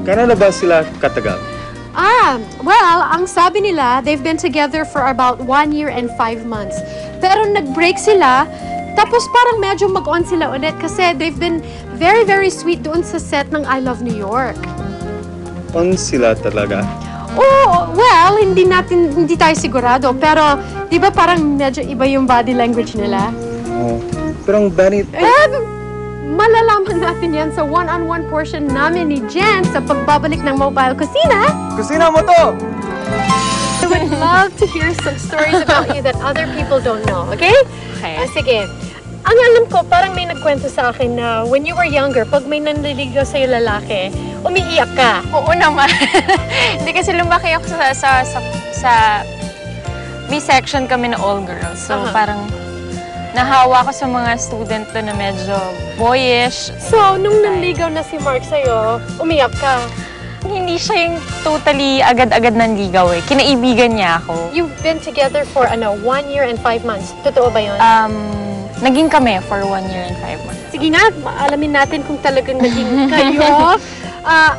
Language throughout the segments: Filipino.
Kailan na ba sila katagal? Well, ang sabi nila, they've been together for about 1 year and 5 months. Pero nag-break sila, tapos parang medyo mag-on sila ulit kasi they've been very, very sweet doon sa set ng I Love New York. On sila talaga? Oh, well, hindi tayo sigurado. Pero, di ba parang medyo iba yung body language nila? Oo. Pero ang banit... Malalaman natin yan sa one-on-one portion namin ni Jen sa pagbabalik ng Mobile Kusina. Kusina mo to! I would love to hear some stories about you that other people don't know, okay? Okay. Sige. Ang alam ko, parang may nagkwento sa akin na when you were younger, pag may nanliligaw sa'yo lalaki, umiiyak ka. Oo naman. Hindi kasi lumaki ako sa B-section kami na all girls. So parang nahawa ko sa mga student to na medyo boyish. So, nung nanligaw na si Mark sa'yo, umiyak ka? Hindi siya yung totally agad-agad nanligaw eh. Kinaibigan niya ako. You've been together for 1 year and 5 months. Totoo ba yun? Naging kami for 1 year and 5 months. Sige nga, alamin natin kung talagang naging kayo.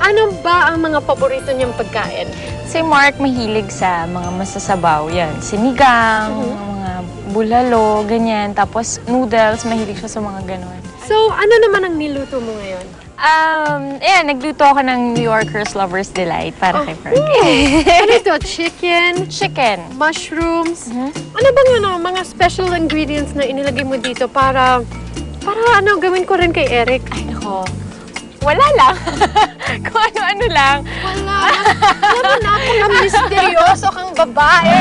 Ano ba ang mga paborito niyang pagkain? Si Mark mahilig sa mga masasabaw. Yan, sinigang, mga bulalo, ganyan. Tapos noodles, mahilig siya sa mga ganon. So, ano naman ang niluto mo ngayon? Nagluto ako ng New Yorker's Lover's Delight para kay Frank. Ano ito? Chicken? Chicken. Mushrooms? Ano bang mga special ingredients na inilagay mo dito para gawin ko rin kay Eric? Ay, nako. Wala lang. Kung ano-ano lang. Wala. Alam mo, napaka-misteryoso kang babae.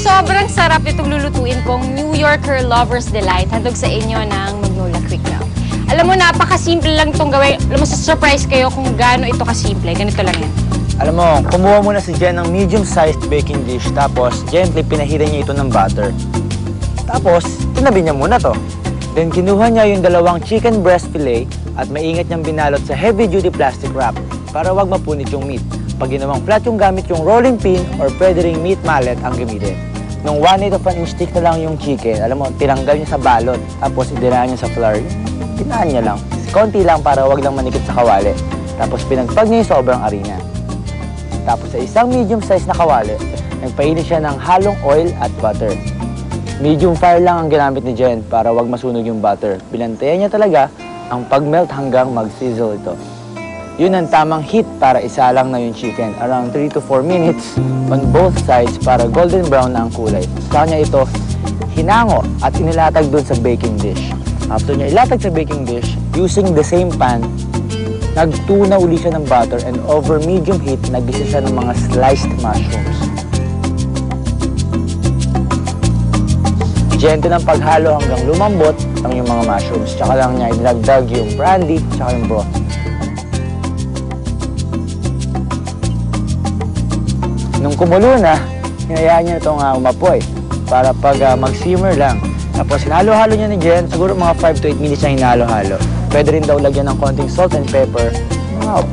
Sobrang sarap itong lulutuin kong New Yorker Lover's Delight. Handog sa inyo ng Magnolia Quick Melt. Alam mo, napakasimple lang itong gawin. Alam mo, surprise kayo kung gaano ito kasimple. Ganito lang yan. Alam mo, kumuha muna si Jen ng medium-sized baking dish, tapos gently pinahira niya ito ng butter. Tapos, tinabi niya muna to. Then, kinuha niya yung 2 chicken breast fillet at maingat niyang binalot sa heavy-duty plastic wrap para wag mapunit yung meat. Pag ginawang flat yung gamit yung rolling pin or pwede ring meat mallet ang gamitin. Nung 1/8 of an inch thick na lang yung chicken, alam mo, tinanggal niya sa balot, tapos idinaan niya sa flour. Pinaan niya lang. Konti lang para wag lang manikip sa kawali. Tapos pinagpag niya yung sobrang harina. Tapos sa isang medium size na kawali, nagpainit siya ng halong oil at butter. Medium fire lang ang ginamit ni Jen para wag masunog yung butter. Binantayan niya talaga ang pag-melt hanggang mag-sizzle ito. Yun ang tamang heat para isalang na yung chicken. Around 3 to 4 minutes on both sides para golden brown na ang kulay. Sa kanya ito, hinango at inilatag dun sa baking dish. After niya ilatag sa baking dish, using the same pan, nagtuna uli siya ng butter and over medium heat, nagisa siya ng mga sliced mushrooms. Gentle ng paghalo hanggang lumambot ang yung mga mushrooms. Tsaka lang niya idinagdag yung brandy tsaka yung broth. Nung kumulo na, hinayaan niya itong umapoy para pag mag-simmer lang. Tapos hinalo-halo niya ni Jen, siguro mga 5 to 8 minutes niya hinalo-halo. Pwede rin daw lagyan ng konting salt and pepper.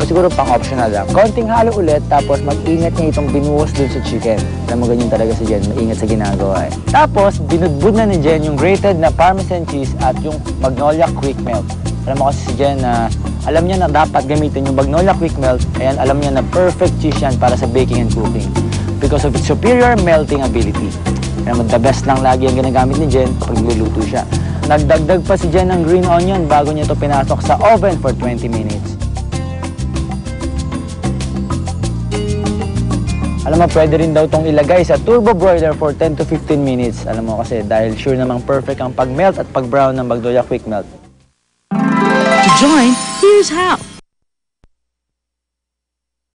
Siguro pang optional lang. Konting halo ulit, tapos mag-ingat niya itong binuhos dun sa chicken. Alam mo, ganyan talaga si Jen, maingat sa ginagawa eh. Tapos, binudbud na ni Jen yung grated na Parmesan cheese at yung Magnolia Quick Melt. Alam mo kasi si Jen na alam niya na dapat gamitin yung Magnolia Quick Melt. Ayan, alam niya na perfect cheese yan para sa baking and cooking because of its superior melting ability. Alam mo, the best lang lagi ang ginagamit ni Jen pag luluto siya. Nagdagdag pa si Jen ng green onion bago niya ito pinasok sa oven for 20 minutes. Alam mo, pwede rin daw itong ilagay sa turbo broiler for 10 to 15 minutes. Alam mo kasi dahil sure namang perfect ang pag-melt at pag-brown ng Magnolia Quick Melt. To join, here's how.